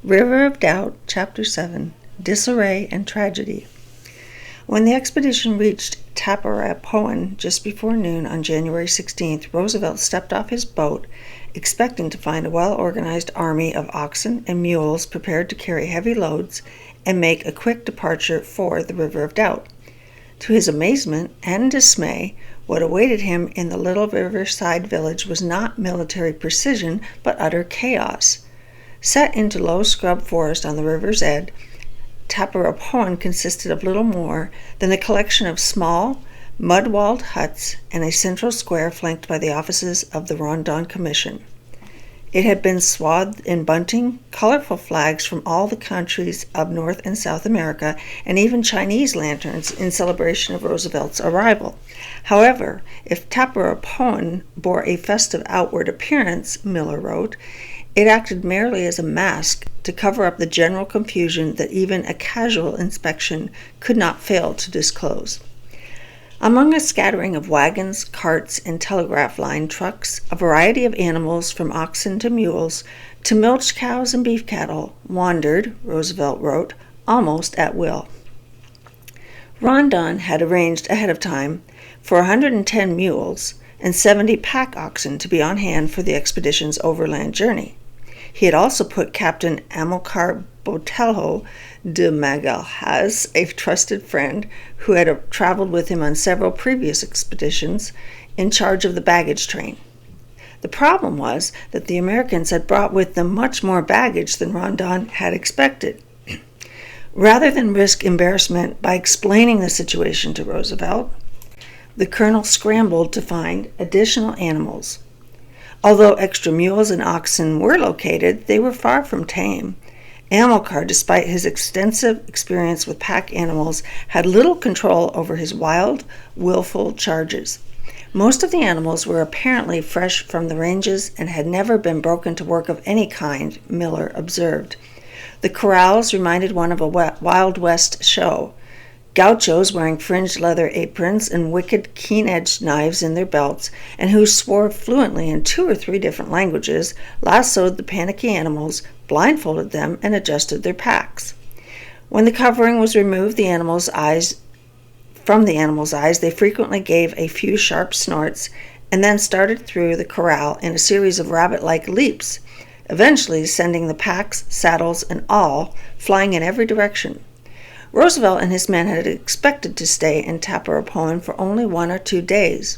River of Doubt, Chapter 7, Disarray and Tragedy. When the expedition reached Tapirapoan just before noon on January 16th, Roosevelt stepped off his boat, expecting to find a well-organized army of oxen and mules prepared to carry heavy loads and make a quick departure for the River of Doubt. To his amazement and dismay, what awaited him in the little riverside village was not military precision, but utter chaos. Set into low scrub forest on the river's edge, Tapirapoan consisted of little more than a collection of small, mud-walled huts and a central square flanked by the offices of the Rondon Commission. It had been swathed in bunting, colorful flags from all the countries of North and South America, and even Chinese lanterns in celebration of Roosevelt's arrival. However, if Tapirapoan bore a festive outward appearance, Miller wrote, it acted merely as a mask to cover up the general confusion that even a casual inspection could not fail to disclose. Among a scattering of wagons, carts, and telegraph line trucks, a variety of animals from oxen to mules to milch cows and beef cattle wandered, Roosevelt wrote, almost at will. Rondon had arranged ahead of time for 110 mules and 70 pack oxen to be on hand for the expedition's overland journey. He had also put Captain Amilcar Botelho de Magalhães, a trusted friend who had traveled with him on several previous expeditions, in charge of the baggage train. The problem was that the Americans had brought with them much more baggage than Rondon had expected. Rather than risk embarrassment by explaining the situation to Roosevelt, the colonel scrambled to find additional animals. Although extra mules and oxen were located, they were far from tame. Amilcar, despite his extensive experience with pack animals, had little control over his wild, willful charges. Most of the animals were apparently fresh from the ranges and had never been broken to work of any kind, Miller observed. The corrals reminded one of a Wild West show. Gauchos wearing fringed leather aprons and wicked, keen-edged knives in their belts, and who swore fluently in 2 or 3 different languages, lassoed the panicky animals, blindfolded them, and adjusted their packs. When the covering was removed from the animals' eyes, they frequently gave a few sharp snorts and then started through the corral in a series of rabbit-like leaps, eventually sending the packs, saddles, and all flying in every direction. Roosevelt and his men had expected to stay in Tapirapoan for only 1 or 2 days.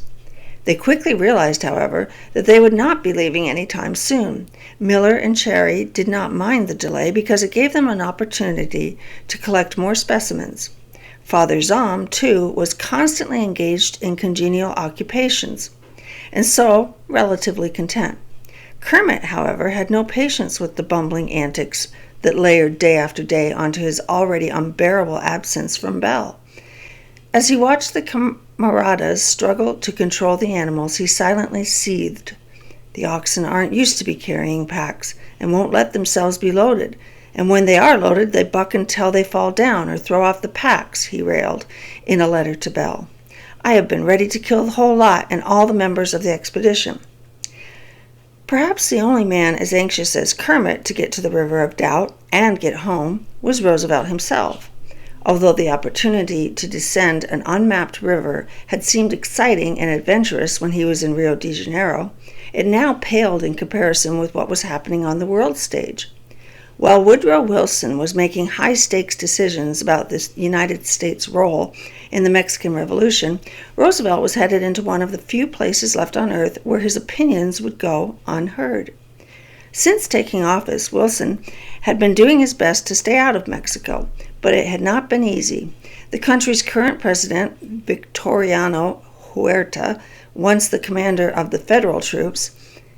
They quickly realized, however, that they would not be leaving any time soon. Miller and Cherry did not mind the delay because it gave them an opportunity to collect more specimens. Father Zom, too, was constantly engaged in congenial occupations, and so relatively content. Kermit, however, had no patience with the bumbling antics that layered day after day onto his already unbearable absence from Belle. As he watched the camaradas struggle to control the animals, he silently seethed. The oxen aren't used to be carrying packs and won't let themselves be loaded, and when they are loaded, they buck until they fall down or throw off the packs, he railed in a letter to Belle. I have been ready to kill the whole lot and all the members of the expedition. Perhaps the only man as anxious as Kermit to get to the River of Doubt and get home was Roosevelt himself. Although the opportunity to descend an unmapped river had seemed exciting and adventurous when he was in Rio de Janeiro, it now paled in comparison with what was happening on the world stage. While Woodrow Wilson was making high-stakes decisions about the United States' role in the Mexican Revolution, Roosevelt was headed into one of the few places left on Earth where his opinions would go unheard. Since taking office, Wilson had been doing his best to stay out of Mexico, but it had not been easy. The country's current president, Victoriano Huerta, once the commander of the federal troops,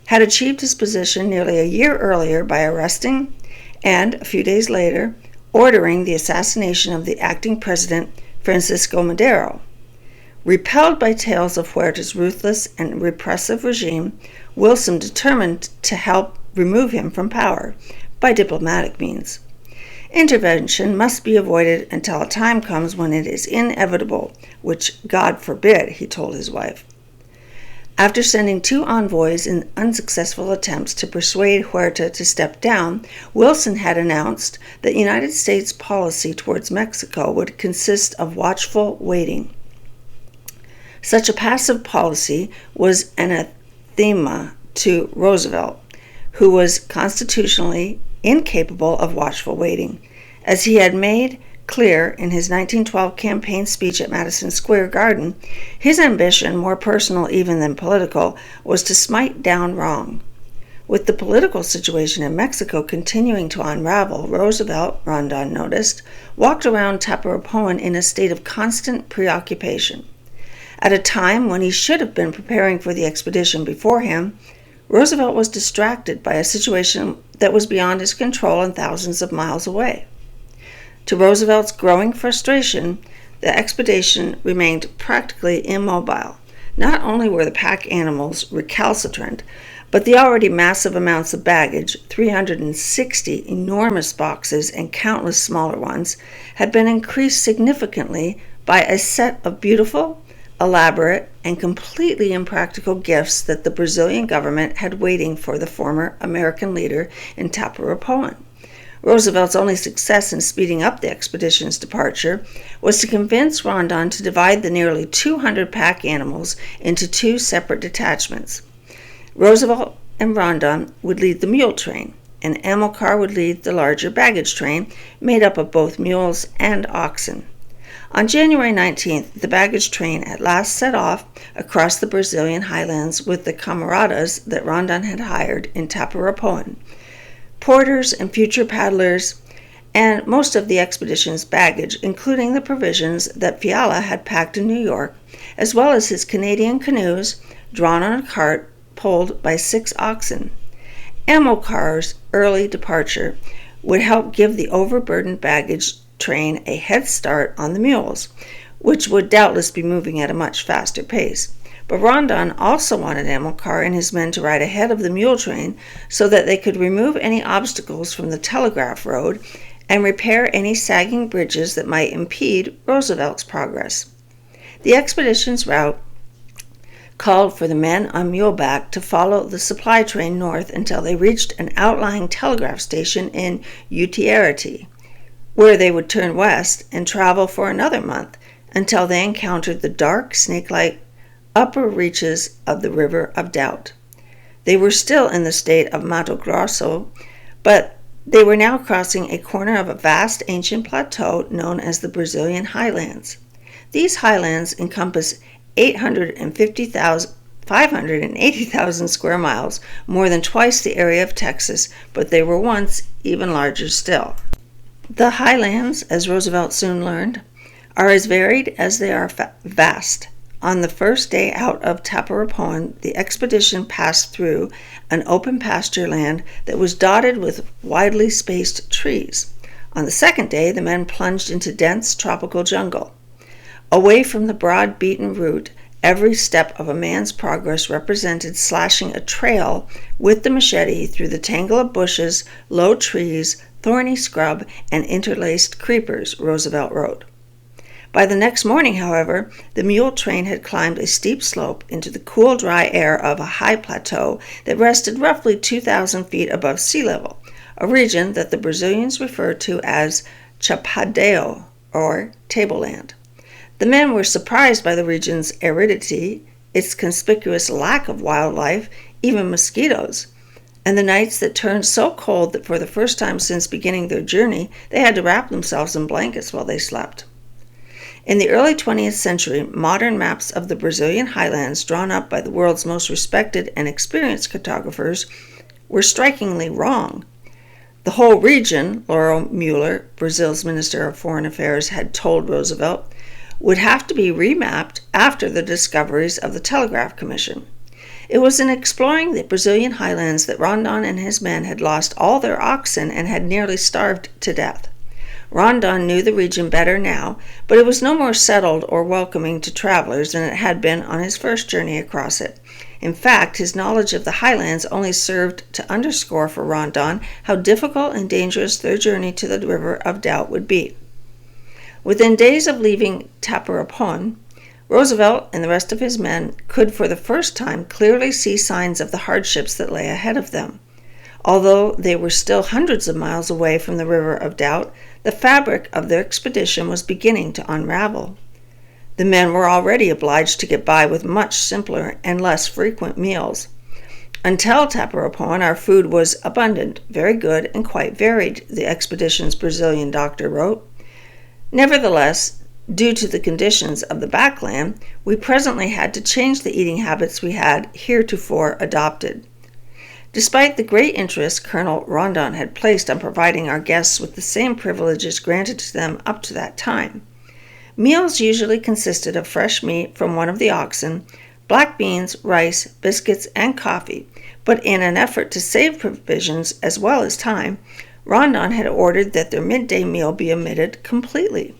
had achieved his position nearly a year earlier by arresting and, a few days later, ordering the assassination of the acting president, Francisco Madero. Repelled by tales of Huerta's ruthless and repressive regime, Wilson determined to help remove him from power by diplomatic means. Intervention must be avoided until a time comes when it is inevitable, which God forbid, he told his wife. After sending 2 envoys in unsuccessful attempts to persuade Huerta to step down, Wilson had announced that United States policy towards Mexico would consist of watchful waiting. Such a passive policy was anathema to Roosevelt, who was constitutionally incapable of watchful waiting, as he had made clear in his 1912 campaign speech at Madison Square Garden. His ambition, more personal even than political, was to smite down wrong. With the political situation in Mexico continuing to unravel, Roosevelt, Rondon noticed, walked around Tapirapoan in a state of constant preoccupation. At a time when he should have been preparing for the expedition before him, Roosevelt was distracted by a situation that was beyond his control and thousands of miles away. To Roosevelt's growing frustration, the expedition remained practically immobile. Not only were the pack animals recalcitrant, but the already massive amounts of baggage, 360 enormous boxes and countless smaller ones, had been increased significantly by a set of beautiful, elaborate, and completely impractical gifts that the Brazilian government had waiting for the former American leader in Tapirapoan. Roosevelt's only success in speeding up the expedition's departure was to convince Rondon to divide the nearly 200 pack animals into 2 separate detachments. Roosevelt and Rondon would lead the mule train, and Amilcar would lead the larger baggage train made up of both mules and oxen. On January 19th, the baggage train at last set off across the Brazilian highlands with the camaradas that Rondon had hired in Tapirapoan, porters and future paddlers, and most of the expedition's baggage, including the provisions that Fiala had packed in New York, as well as his Canadian canoes drawn on a cart pulled by 6 oxen. Amilcar's early departure would help give the overburdened baggage train a head start on the mules, which would doubtless be moving at a much faster pace. But Rondon also wanted Amilcar and his men to ride ahead of the mule train so that they could remove any obstacles from the telegraph road and repair any sagging bridges that might impede Roosevelt's progress. The expedition's route called for the men on muleback to follow the supply train north until they reached an outlying telegraph station in Utiarity, where they would turn west and travel for another month until they encountered the dark, snake-like upper reaches of the River of Doubt. They were still in the state of Mato Grosso, but they were now crossing a corner of a vast ancient plateau known as the Brazilian Highlands. These highlands encompass 580,000 square miles, more than twice the area of Texas, but they were once even larger still. The highlands, as Roosevelt soon learned, are as varied as they are vast. On the first day out of Tapirapoan, the expedition passed through an open pasture land that was dotted with widely spaced trees. On the second day, the men plunged into dense tropical jungle. Away from the broad beaten route, every step of a man's progress represented slashing a trail with the machete through the tangle of bushes, low trees, thorny scrub, and interlaced creepers, Roosevelt wrote. By the next morning, however, the mule train had climbed a steep slope into the cool, dry air of a high plateau that rested roughly 2,000 feet above sea level, a region that the Brazilians referred to as Chapadao, or tableland. The men were surprised by the region's aridity, its conspicuous lack of wildlife, even mosquitoes, and the nights that turned so cold that for the first time since beginning their journey, they had to wrap themselves in blankets while they slept. In the early 20th century, modern maps of the Brazilian highlands drawn up by the world's most respected and experienced cartographers were strikingly wrong. The whole region, Laurel Mueller, Brazil's Minister of Foreign Affairs, had told Roosevelt, would have to be remapped after the discoveries of the Telegraph Commission. It was in exploring the Brazilian highlands that Rondon and his men had lost all their oxen and had nearly starved to death. Rondon knew the region better now, but it was no more settled or welcoming to travelers than it had been on his first journey across it. In fact, his knowledge of the highlands only served to underscore for Rondon how difficult and dangerous their journey to the River of Doubt would be. Within days of leaving Tapirapoan, Roosevelt and the rest of his men could for the first time clearly see signs of the hardships that lay ahead of them. Although they were still hundreds of miles away from the River of Doubt, the fabric of their expedition was beginning to unravel. The men were already obliged to get by with much simpler and less frequent meals. Until Tapirapoan, our food was abundant, very good, and quite varied, the expedition's Brazilian doctor wrote. Nevertheless, due to the conditions of the backland, we presently had to change the eating habits we had heretofore adopted. Despite the great interest Colonel Rondon had placed on providing our guests with the same privileges granted to them up to that time, meals usually consisted of fresh meat from one of the oxen, black beans, rice, biscuits, and coffee, but in an effort to save provisions as well as time, Rondon had ordered that their midday meal be omitted completely.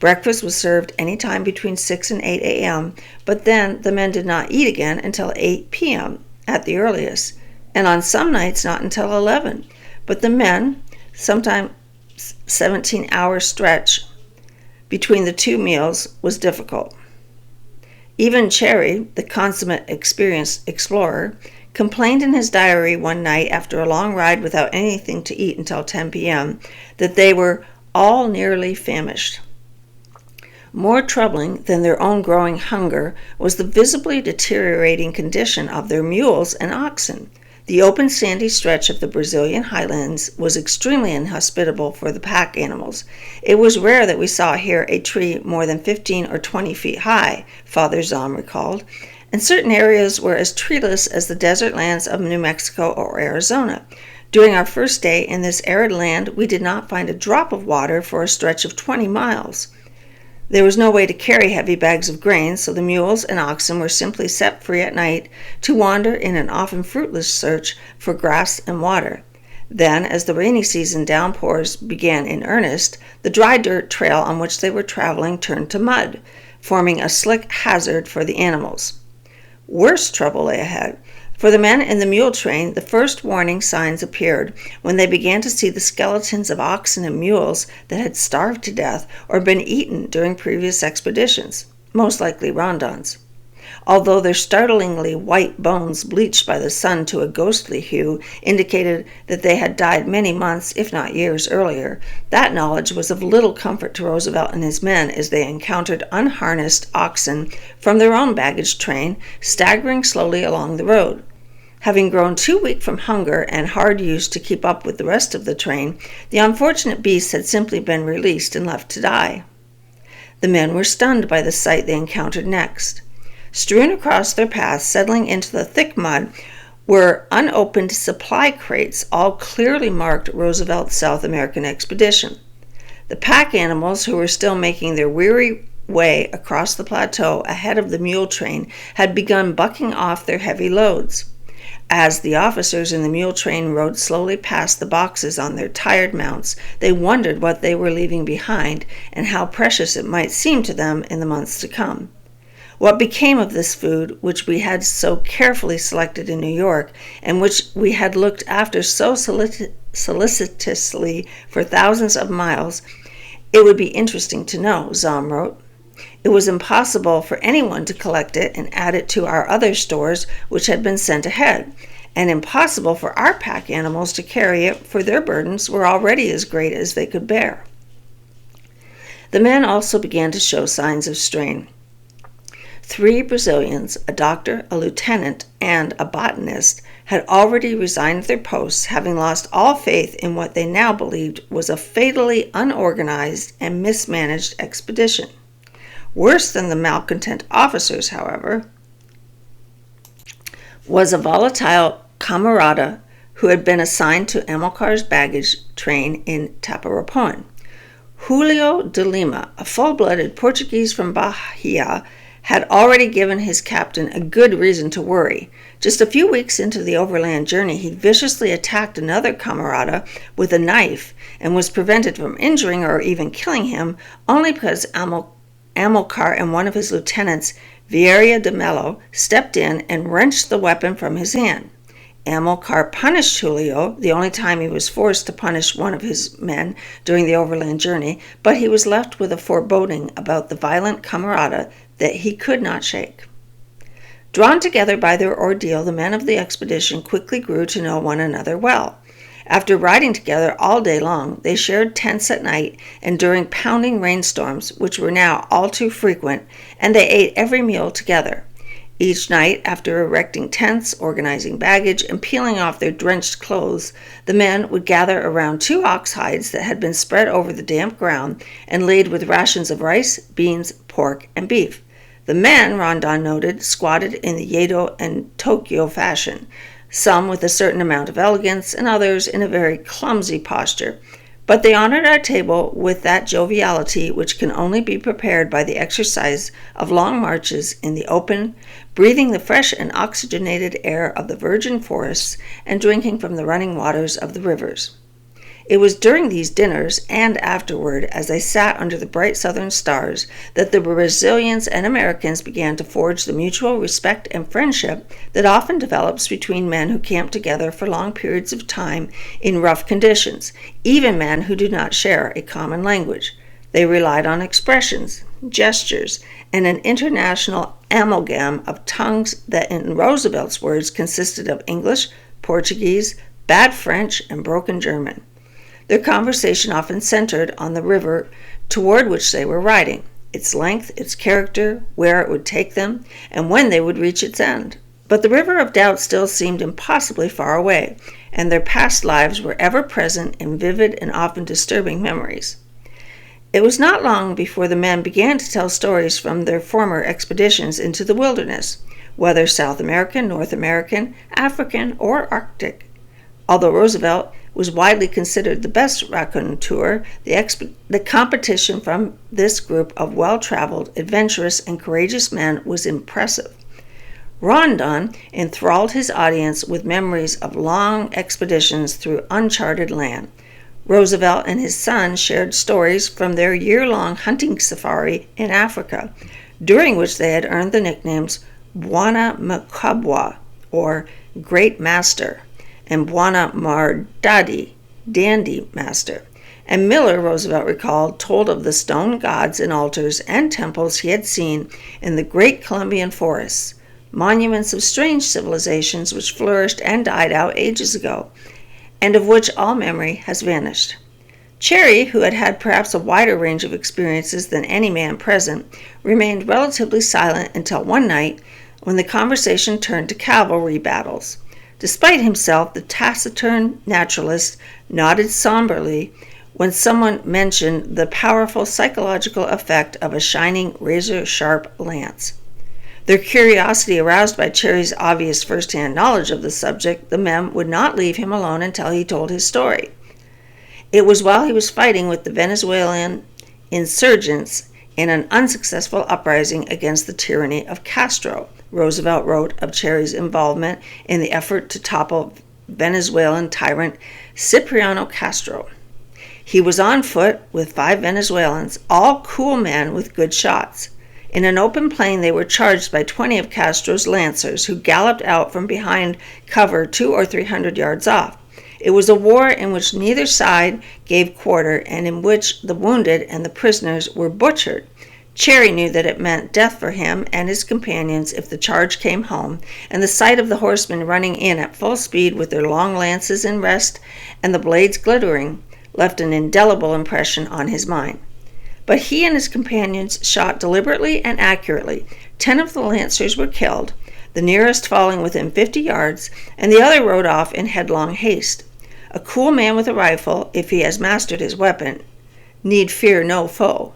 Breakfast was served any time between 6 and 8 a.m., but then the men did not eat again until 8 p.m. at the earliest, and on some nights not until 11. But the men, sometimes 17-hour stretch between the two meals, was difficult. Even Cherry, the consummate experienced explorer, complained in his diary one night after a long ride without anything to eat until 10 p.m. that they were all nearly famished. More troubling than their own growing hunger was the visibly deteriorating condition of their mules and oxen. The open sandy stretch of the Brazilian highlands was extremely inhospitable for the pack animals. It was rare that we saw here a tree more than 15 or 20 feet high, Father Zahn recalled, and certain areas were as treeless as the desert lands of New Mexico or Arizona. During our first day in this arid land, we did not find a drop of water for a stretch of 20 miles. There was no way to carry heavy bags of grain, so the mules and oxen were simply set free at night to wander in an often fruitless search for grass and water. Then, as the rainy season downpours began in earnest, the dry dirt trail on which they were traveling turned to mud, forming a slick hazard for the animals. Worse trouble lay ahead. For the men in the mule train, the first warning signs appeared when they began to see the skeletons of oxen and mules that had starved to death or been eaten during previous expeditions, most likely Rondon's. Although their startlingly white bones, bleached by the sun to a ghostly hue, indicated that they had died many months, if not years, earlier, that knowledge was of little comfort to Roosevelt and his men as they encountered unharnessed oxen from their own baggage train staggering slowly along the road. Having grown too weak from hunger and hard use to keep up with the rest of the train, the unfortunate beasts had simply been released and left to die. The men were stunned by the sight they encountered next. Strewn across their path, settling into the thick mud, were unopened supply crates, all clearly marked Roosevelt's South American expedition. The pack animals, who were still making their weary way across the plateau ahead of the mule train, had begun bucking off their heavy loads. As the officers in the mule train rode slowly past the boxes on their tired mounts, they wondered what they were leaving behind and how precious it might seem to them in the months to come. What became of this food, which we had so carefully selected in New York, and which we had looked after so solicitously for thousands of miles? It would be interesting to know, Zahn wrote. It was impossible for anyone to collect it and add it to our other stores which had been sent ahead, and impossible for our pack animals to carry it, for their burdens were already as great as they could bear. The men also began to show signs of strain. 3 Brazilians, a doctor, a lieutenant, and a botanist, had already resigned their posts, having lost all faith in what they now believed was a fatally unorganized and mismanaged expedition. Worse than the malcontent officers, however, was a volatile camarada who had been assigned to Amilcar's baggage train in Tapirapoan. Julio de Lima, a full-blooded Portuguese from Bahia, had already given his captain a good reason to worry. Just a few weeks into the overland journey, he viciously attacked another camarada with a knife and was prevented from injuring or even killing him only because Amilcar and one of his lieutenants, Vieira de Mello, stepped in and wrenched the weapon from his hand. Amilcar punished Julio, the only time he was forced to punish one of his men during the overland journey, but he was left with a foreboding about the violent camarada that he could not shake. Drawn together by their ordeal, the men of the expedition quickly grew to know one another well. After riding together all day long, they shared tents at night and during pounding rainstorms, which were now all too frequent, and they ate every meal together. Each night, after erecting tents, organizing baggage, and peeling off their drenched clothes, the men would gather around 2 ox hides that had been spread over the damp ground and laid with rations of rice, beans, pork, and beef. The men, Rondon noted, squatted in the Yedo and Tokyo fashion, some with a certain amount of elegance and others in a very clumsy posture. But they honored our table with that joviality which can only be prepared by the exercise of long marches in the open, breathing the fresh and oxygenated air of the virgin forests and drinking from the running waters of the rivers. It was during these dinners and afterward, as they sat under the bright southern stars, that the Brazilians and Americans began to forge the mutual respect and friendship that often develops between men who camp together for long periods of time in rough conditions, even men who do not share a common language. They relied on expressions, gestures, and an international amalgam of tongues that, in Roosevelt's words, consisted of English, Portuguese, bad French, and broken German. Their conversation often centered on the river toward which they were riding, its length, its character, where it would take them, and when they would reach its end. But the river of doubt still seemed impossibly far away, and their past lives were ever present in vivid and often disturbing memories. It was not long before the men began to tell stories from their former expeditions into the wilderness, whether South American, North American, African, or Arctic. Although Roosevelt was widely considered the best raconteur, the competition from this group of well-traveled, adventurous, and courageous men was impressive. Rondon enthralled his audience with memories of long expeditions through uncharted land. Roosevelt and his son shared stories from their year-long hunting safari in Africa, during which they had earned the nicknames Bwana Mkubwa, or Great Master, and Bwana Mardadi, Dandy Master. And Miller, Roosevelt recalled, told of the stone gods and altars and temples he had seen in the great Colombian forests, monuments of strange civilizations which flourished and died out ages ago, and of which all memory has vanished. Cherry, who had had perhaps a wider range of experiences than any man present, remained relatively silent until one night when the conversation turned to cavalry battles. Despite himself, the taciturn naturalist nodded somberly when someone mentioned the powerful psychological effect of a shining, razor-sharp lance. Their curiosity aroused by Cherry's obvious first-hand knowledge of the subject, the men would not leave him alone until he told his story. It was while he was fighting with the Venezuelan insurgents in an unsuccessful uprising against the tyranny of Castro, Roosevelt wrote of Cherry's involvement in the effort to topple Venezuelan tyrant Cipriano Castro. He was on foot with 5 Venezuelans, all cool men with good shots. In an open plain, they were charged by 20 of Castro's lancers, who galloped out from behind cover 200 or 300 yards off. It was a war in which neither side gave quarter and in which the wounded and the prisoners were butchered. Cherry knew that it meant death for him and his companions if the charge came home, and the sight of the horsemen running in at full speed with their long lances in rest and the blades glittering left an indelible impression on his mind. But he and his companions shot deliberately and accurately. 10 of the lancers were killed, the nearest falling within 50 yards, and the other rode off in headlong haste. A cool man with a rifle, if he has mastered his weapon, need fear no foe.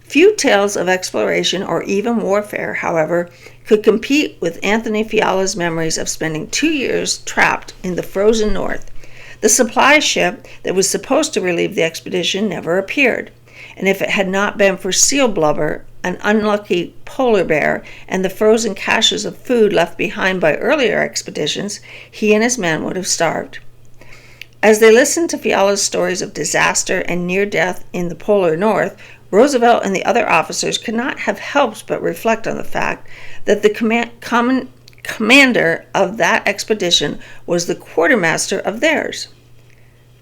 Few tales of exploration or even warfare, however, could compete with Anthony Fiala's memories of spending 2 years trapped in the frozen north. The supply ship that was supposed to relieve the expedition never appeared, and if it had not been for seal blubber, an unlucky polar bear, and the frozen caches of food left behind by earlier expeditions, he and his men would have starved. As they listened to Fiala's stories of disaster and near death in the polar north, Roosevelt and the other officers could not have helped but reflect on the fact that the commander of that expedition was the quartermaster of theirs.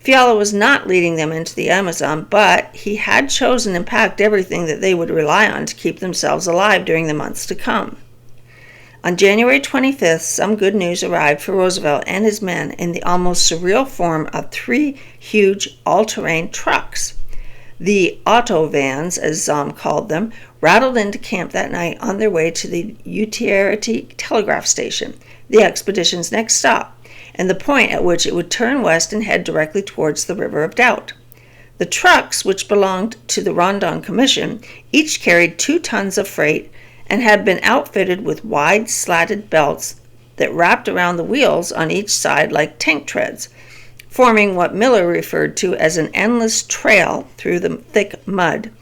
Fiala was not leading them into the Amazon, but he had chosen and packed everything that they would rely on to keep themselves alive during the months to come. On January 25th, some good news arrived for Roosevelt and his men in the almost surreal form of 3 huge all-terrain trucks. The auto vans, as Zom called them, rattled into camp that night on their way to the Utiarity telegraph station, the expedition's next stop, and the point at which it would turn west and head directly towards the River of Doubt. The trucks, which belonged to the Rondon Commission, each carried 2 tons of freight and had been outfitted with wide slatted belts that wrapped around the wheels on each side like tank treads, forming what Miller referred to as an endless trail through the thick mud.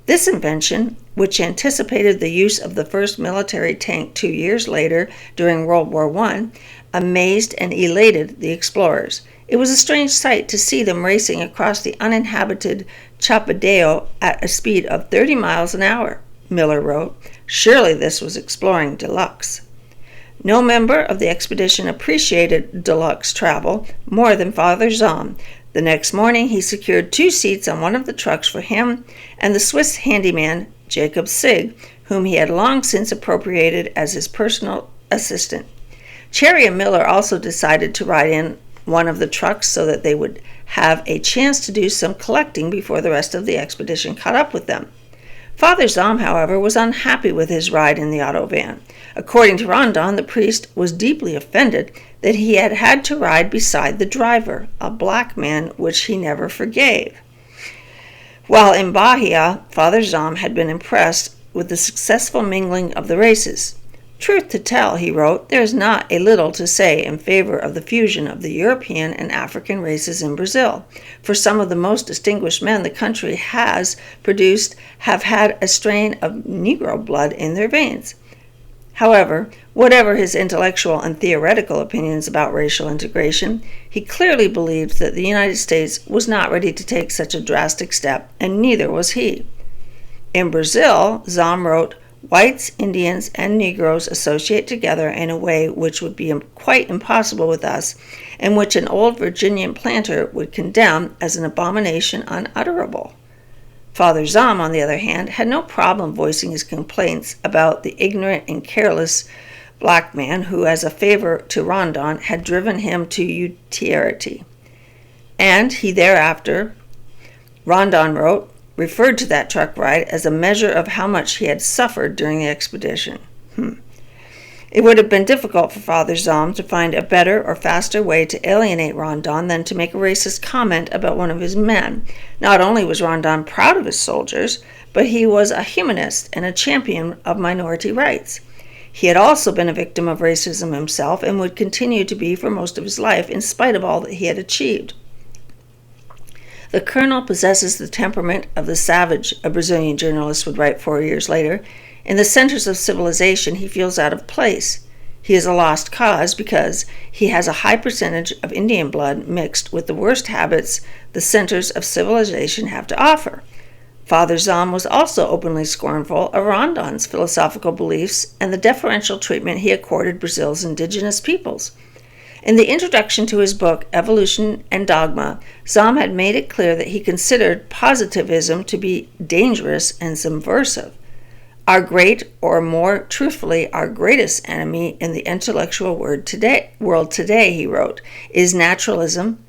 This invention, which anticipated the use of the first military tank 2 years later during World War I, amazed and elated the explorers. It was a strange sight to see them racing across the uninhabited Chapadao at a speed of 30 miles an hour, Miller wrote. Surely this was exploring deluxe. No member of the expedition appreciated deluxe travel more than Father Zom. The next morning he secured 2 seats on one of the trucks for him and the Swiss handyman Jacob Sigg, whom he had long since appropriated as his personal assistant. Cherry and Miller also decided to ride in one of the trucks so that they would have a chance to do some collecting before the rest of the expedition caught up with them. Father Zom, however, was unhappy with his ride in the auto van. According to Rondon, the priest was deeply offended that he had had to ride beside the driver, a black man, which he never forgave. While in Bahia, Father Zom had been impressed with the successful mingling of the races. Truth to tell, he wrote, there is not a little to say in favor of the fusion of the European and African races in Brazil, for some of the most distinguished men the country has produced have had a strain of Negro blood in their veins. However, whatever his intellectual and theoretical opinions about racial integration, he clearly believed that the United States was not ready to take such a drastic step, and neither was he. In Brazil, Zom wrote, whites, Indians, and Negroes associate together in a way which would be quite impossible with us, and which an old Virginian planter would condemn as an abomination unutterable. Father Zom, on the other hand, had no problem voicing his complaints about the ignorant and careless black man who, as a favor to Rondon, had driven him to Utiarity. And he thereafter, Rondon wrote, referred to that truck ride as a measure of how much he had suffered during the expedition. It would have been difficult for Father Zom to find a better or faster way to alienate Rondon than to make a racist comment about one of his men. Not only was Rondon proud of his soldiers, but he was a humanist and a champion of minority rights. He had also been a victim of racism himself and would continue to be for most of his life in spite of all that he had achieved. The colonel possesses the temperament of the savage, a Brazilian journalist would write 4 years later. In the centers of civilization, he feels out of place. He is a lost cause because he has a high percentage of Indian blood mixed with the worst habits the centers of civilization have to offer. Father Zom was also openly scornful of Rondon's philosophical beliefs and the deferential treatment he accorded Brazil's indigenous peoples. In the introduction to his book, Evolution and Dogma, Zom had made it clear that he considered positivism to be dangerous and subversive. Our great, or more truthfully, our greatest enemy in the intellectual world today, he wrote, is naturalism,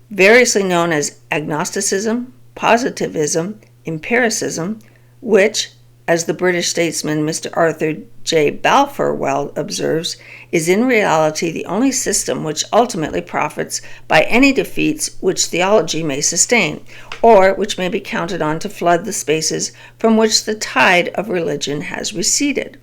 variously known as agnosticism, positivism, empiricism, which, as the British statesman Mr. Arthur J. Balfour well observes, is in reality the only system which ultimately profits by any defeats which theology may sustain, or which may be counted on to flood the spaces from which the tide of religion has receded.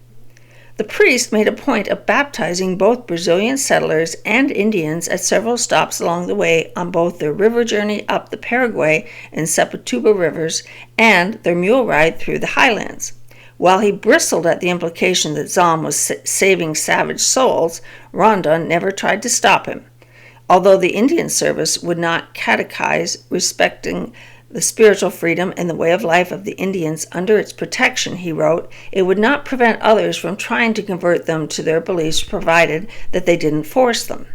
The priest made a point of baptizing both Brazilian settlers and Indians at several stops along the way on both their river journey up the Paraguay and Sepatuba rivers and their mule ride through the highlands. While he bristled at the implication that Zom was saving savage souls, Rondon never tried to stop him. Although the Indian service would not catechize respecting the spiritual freedom and the way of life of the Indians under its protection, he wrote, it would not prevent others from trying to convert them to their beliefs provided that they didn't force them.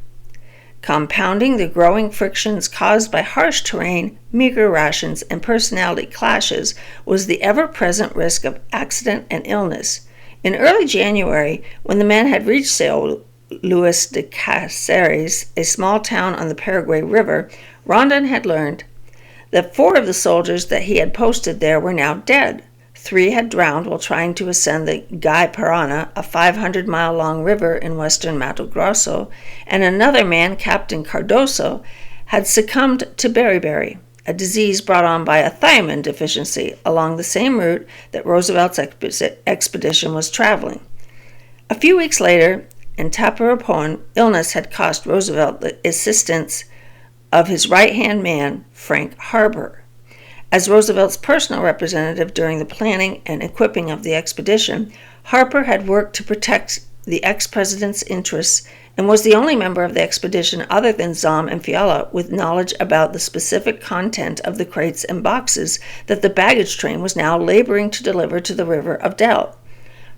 Compounding the growing frictions caused by harsh terrain, meager rations, and personality clashes was the ever-present risk of accident and illness. In early January, when the men had reached São Luís de Caceres, a small town on the Paraguay River, Rondon had learned that 4 of the soldiers that he had posted there were now dead. 3 had drowned while trying to ascend the Gai Parana, a 500-mile-long river in western Mato Grosso, and another man, Captain Cardoso, had succumbed to beriberi, a disease brought on by a thiamine deficiency along the same route that Roosevelt's expedition was traveling. A few weeks later, in Tapirapon, illness had cost Roosevelt the assistance of his right-hand man, Frank Harper. As Roosevelt's personal representative during the planning and equipping of the expedition, Harper had worked to protect the ex-president's interests and was the only member of the expedition other than Zom and Fiala with knowledge about the specific content of the crates and boxes that the baggage train was now laboring to deliver to the River of Doubt.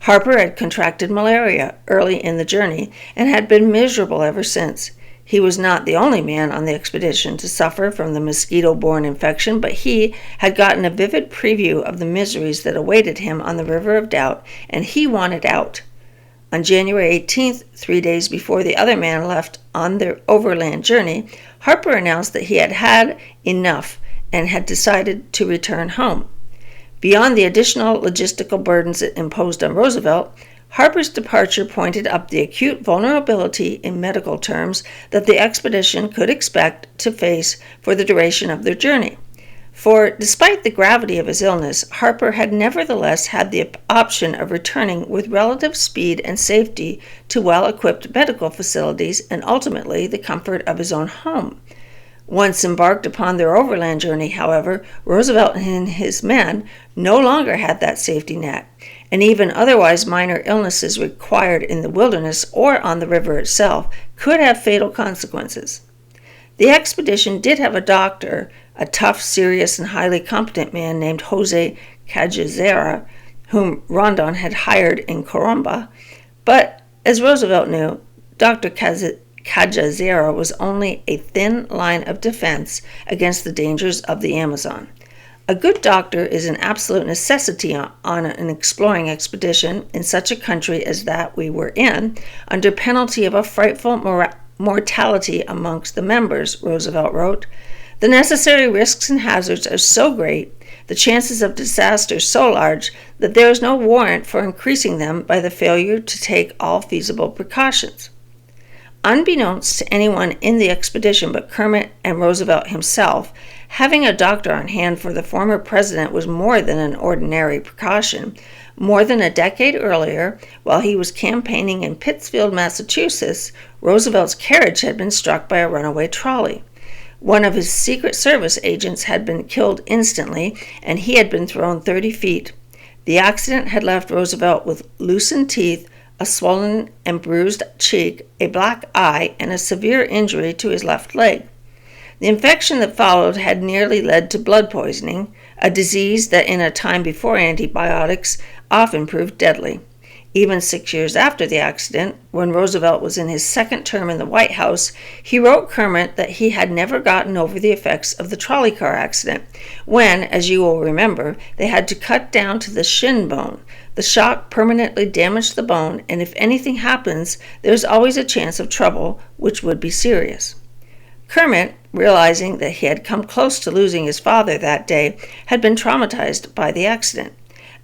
Harper had contracted malaria early in the journey and had been miserable ever since. He was not the only man on the expedition to suffer from the mosquito-borne infection, but he had gotten a vivid preview of the miseries that awaited him on the River of Doubt, and he wanted out. On January 18th, 3 days before the other man left on their overland journey, Harper announced that he had had enough and had decided to return home. Beyond the additional logistical burdens it imposed on Roosevelt, Harper's departure pointed up the acute vulnerability in medical terms that the expedition could expect to face for the duration of their journey. For, despite the gravity of his illness, Harper had nevertheless had the option of returning with relative speed and safety to well-equipped medical facilities and ultimately the comfort of his own home. Once embarked upon their overland journey, however, Roosevelt and his men no longer had that safety net, and even otherwise minor illnesses required in the wilderness or on the river itself could have fatal consequences. The expedition did have a doctor, a tough, serious, and highly competent man named Jose Cajazera, whom Rondon had hired in Corumba, but, as Roosevelt knew, Dr. Cajazera was only a thin line of defense against the dangers of the Amazon. A good doctor is an absolute necessity on an exploring expedition in such a country as that we were in, under penalty of a frightful mortality amongst the members, Roosevelt wrote. The necessary risks and hazards are so great, the chances of disaster so large, that there is no warrant for increasing them by the failure to take all feasible precautions. Unbeknownst to anyone in the expedition but Kermit and Roosevelt himself, having a doctor on hand for the former president was more than an ordinary precaution. More than a decade earlier, while he was campaigning in Pittsfield, Massachusetts, Roosevelt's carriage had been struck by a runaway trolley. One of his Secret Service agents had been killed instantly, and he had been thrown 30 feet. The accident had left Roosevelt with loosened teeth, a swollen and bruised cheek, a black eye, and a severe injury to his left leg. The infection that followed had nearly led to blood poisoning, a disease that in a time before antibiotics often proved deadly. Even 6 years after the accident, when Roosevelt was in his second term in the White House, he wrote Kermit that he had never gotten over the effects of the trolley car accident, when, as you will remember, they had to cut down to the shin bone. The shock permanently damaged the bone, and if anything happens, there's always a chance of trouble, which would be serious. Kermit, realizing that he had come close to losing his father that day, had been traumatized by the accident.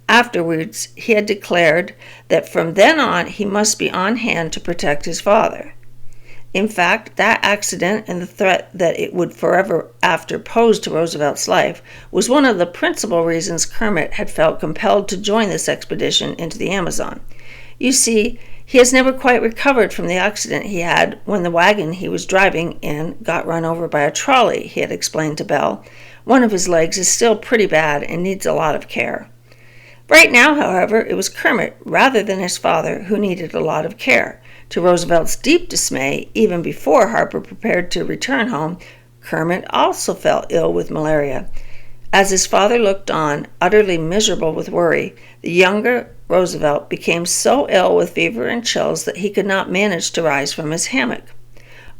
Afterwards, he had declared that from then on he must be on hand to protect his father. In fact, that accident and the threat that it would forever after pose to Roosevelt's life was one of the principal reasons Kermit had felt compelled to join this expedition into the Amazon. You see, he has never quite recovered from the accident he had when the wagon he was driving in got run over by a trolley, he had explained to Bell. One of his legs is still pretty bad and needs a lot of care. Right now, however, it was Kermit, rather than his father, who needed a lot of care. To Roosevelt's deep dismay, even before Harper prepared to return home, Kermit also fell ill with malaria. As his father looked on, utterly miserable with worry, the younger Roosevelt became so ill with fever and chills that he could not manage to rise from his hammock.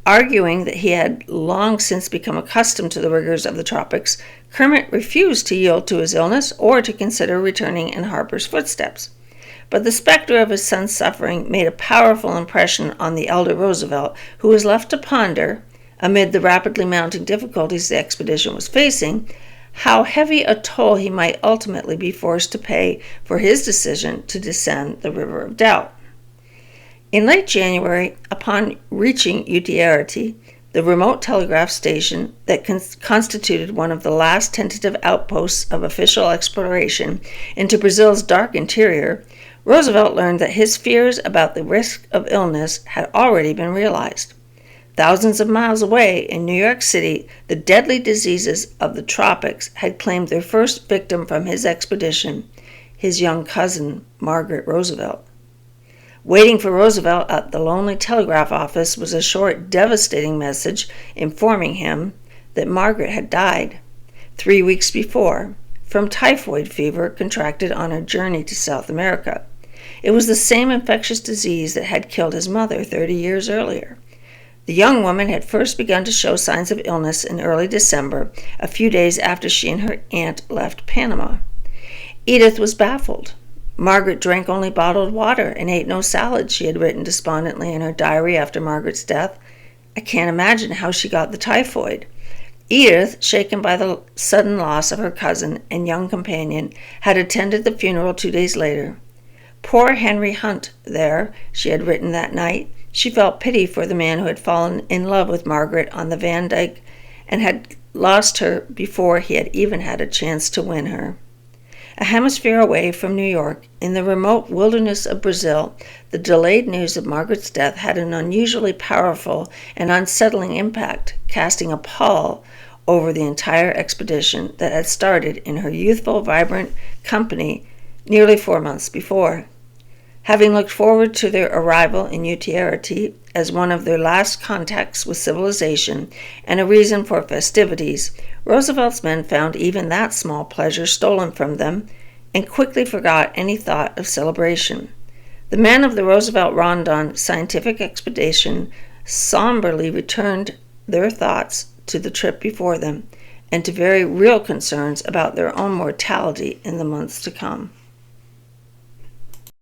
Arguing that he had long since become accustomed to the rigors of the tropics, Kermit refused to yield to his illness or to consider returning in Harper's footsteps. But the specter of his son's suffering made a powerful impression on the elder Roosevelt, who was left to ponder, amid the rapidly mounting difficulties the expedition was facing, how heavy a toll he might ultimately be forced to pay for his decision to descend the River of Doubt. In late January, upon reaching Utiarity, the remote telegraph station that constituted one of the last tentative outposts of official exploration into Brazil's dark interior, Roosevelt learned that his fears about the risk of illness had already been realized. Thousands of miles away in New York City, the deadly diseases of the tropics had claimed their first victim from his expedition, his young cousin, Margaret Roosevelt. Waiting for Roosevelt at the lonely telegraph office was a short, devastating message informing him that Margaret had died 3 weeks before from typhoid fever contracted on her journey to South America. It was the same infectious disease that had killed his mother 30 years earlier. The young woman had first begun to show signs of illness in early December, a few days after she and her aunt left Panama. Edith was baffled. Margaret drank only bottled water and ate no salad, she had written despondently in her diary after Margaret's death. I can't imagine how she got the typhoid. Edith, shaken by the sudden loss of her cousin and young companion, had attended the funeral 2 days later. Poor Henry Hunt there, she had written that night. She felt pity for the man who had fallen in love with Margaret on the Van Dyke and had lost her before he had even had a chance to win her. A hemisphere away from New York, in the remote wilderness of Brazil, the delayed news of Margaret's death had an unusually powerful and unsettling impact, casting a pall over the entire expedition that had started in her youthful, vibrant company nearly 4 months before. Having looked forward to their arrival in Utiarity as one of their last contacts with civilization and a reason for festivities, Roosevelt's men found even that small pleasure stolen from them and quickly forgot any thought of celebration. The men of the Roosevelt-Rondon scientific expedition somberly returned their thoughts to the trip before them and to very real concerns about their own mortality in the months to come.